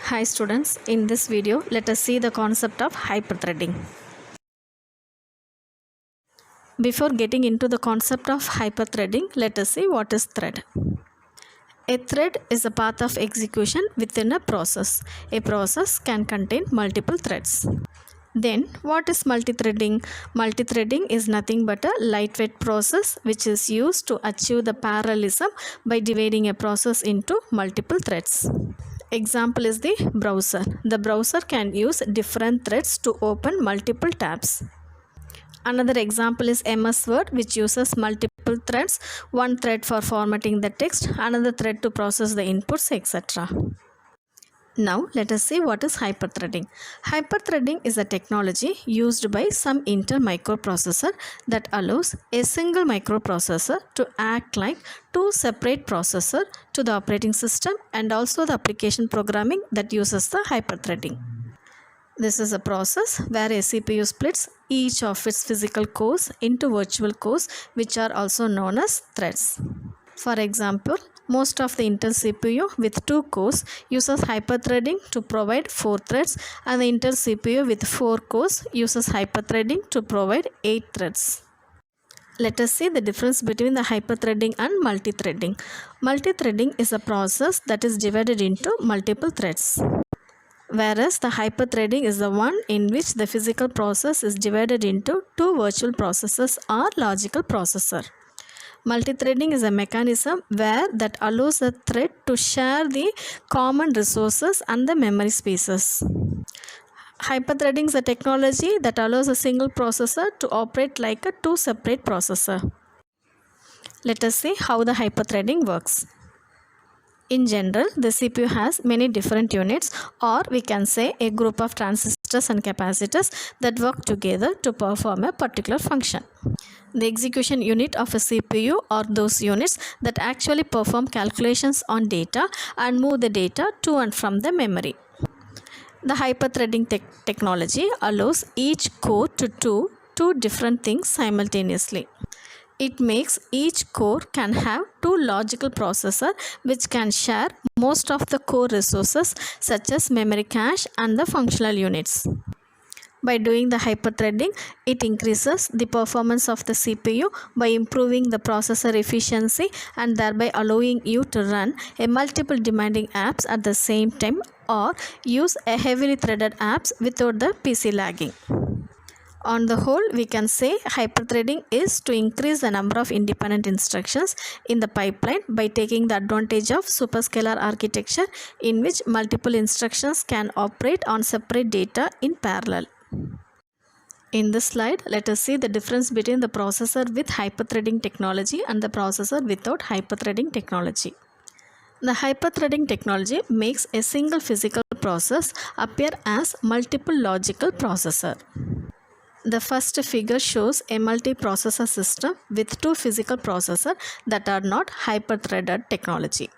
Hi students, in this video let us see the concept of hyperthreading. Before getting into the concept of hyperthreading, let us see what is thread. A thread is a path of execution within a process. A process can contain multiple threads. Then what is multithreading? Multithreading is nothing but a lightweight process which is used to achieve the parallelism by dividing a process into multiple threads. Example is the browser. The browser can use different threads to open multiple tabs. Another example is MS Word, which uses multiple threads, one thread for formatting the text, another thread to process the inputs, etc. Now let us see what is hyperthreading. Hyperthreading is a technology used by some Intel microprocessor that allows a single microprocessor to act like two separate processors to the operating system and also the application programming that uses the hyperthreading. This is a process where a CPU splits each of its physical cores into virtual cores, which are also known as threads. For example, most of the Intel CPU with 2 cores uses hyperthreading to provide 4 threads, and the Intel CPU with 4 cores uses hyperthreading to provide 8 threads. Let us see the difference between the hyperthreading and multithreading. Multithreading is a process that is divided into multiple threads, whereas the hyperthreading is the one in which the physical process is divided into 2 virtual processes or logical processor. Multithreading is a mechanism that allows a thread to share the common resources and the memory spaces. Hyperthreading is a technology that allows a single processor to operate like a 2 separate processor. Let us see how the hyperthreading works. In general, the CPU has many different units, or we can say a group of transistors and capacitors that work together to perform a particular function. The execution unit of a CPU are those units that actually perform calculations on data and move the data to and from the memory. The hyperthreading technology allows each core to do 2 different things simultaneously. It makes each core can have 2 logical processors which can share most of the core resources such as memory cache and the functional units. By doing the hyperthreading, it increases the performance of the CPU by improving the processor efficiency and thereby allowing you to run a multiple demanding apps at the same time or use a heavily threaded apps without the PC lagging. On the whole, we can say hyperthreading is to increase the number of independent instructions in the pipeline by taking the advantage of superscalar architecture in which multiple instructions can operate on separate data in parallel. In this slide, let us see the difference between the processor with hyperthreading technology and the processor without hyperthreading technology. The hyperthreading technology makes a single physical process appear as multiple logical processor. The first figure shows a multiprocessor system with 2 physical processors that are not hyperthreaded technology.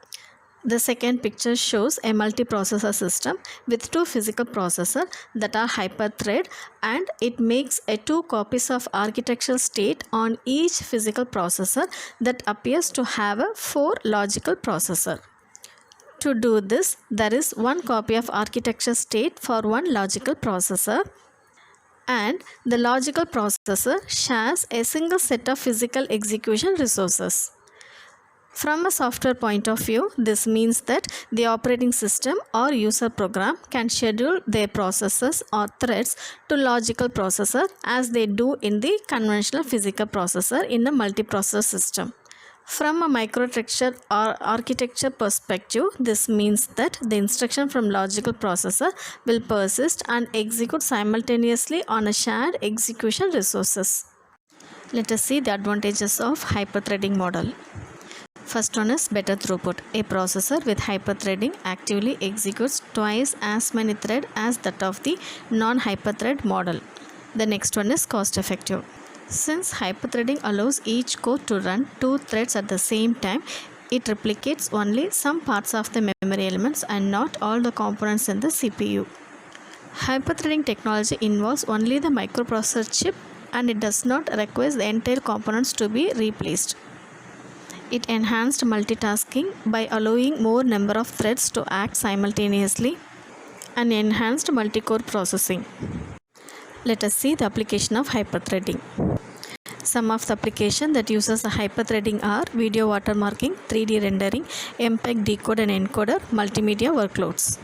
The second picture shows a multiprocessor system with 2 physical processors that are hyperthread, and it makes a 2 copies of architectural state on each physical processor that appears to have a 4 logical processor. To do this, there is 1 copy of architecture state for 1 logical processor, and the logical processor shares a single set of physical execution resources. From a software point of view, this means that the operating system or user program can schedule their processes or threads to logical processor as they do in the conventional physical processor in a multiprocessor system. From a microarchitecture or architecture perspective, this means that the instruction from logical processor will persist and execute simultaneously on a shared execution resources. Let us see the advantages of hyperthreading model. First one is better throughput. A processor with hyperthreading actively executes twice as many threads as that of the non-hyperthread model. The next one is cost effective. Since hyperthreading allows each core to run 2 threads at the same time, it replicates only some parts of the memory elements and not all the components in the CPU. Hyperthreading technology involves only the microprocessor chip, and it does not require the entire components to be replaced. It enhanced multitasking by allowing more number of threads to act simultaneously. and enhanced multi-core processing. Let us see the application of hyperthreading. Some of the applications that uses the hyperthreading are video watermarking, 3D rendering, MPEG decoder and encoder, multimedia workloads.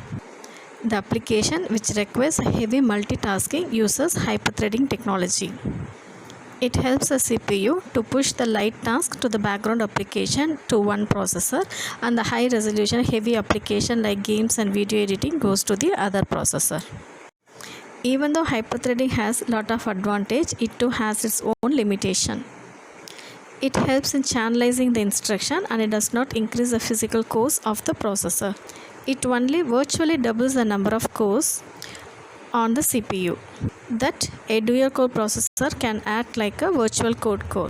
The application which requires heavy multitasking uses hyperthreading technology. It helps the CPU to push the light task to the background application to one processor, and the high resolution heavy application like games and video editing goes to the other processor. Even though hyperthreading has a lot of advantage, it too has its own limitation. It helps in channelizing the instruction and it does not increase the physical cores of the processor. It only virtually doubles the number of cores on the CPU. That a dual core processor can act like a virtual code core.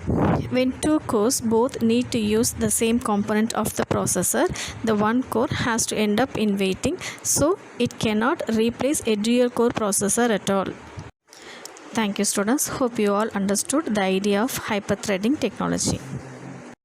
When two cores both need to use the same component of the processor, the one core has to end up in waiting, so it cannot replace a dual core processor at all. Thank you students. Hope you all understood the idea of hyperthreading technology.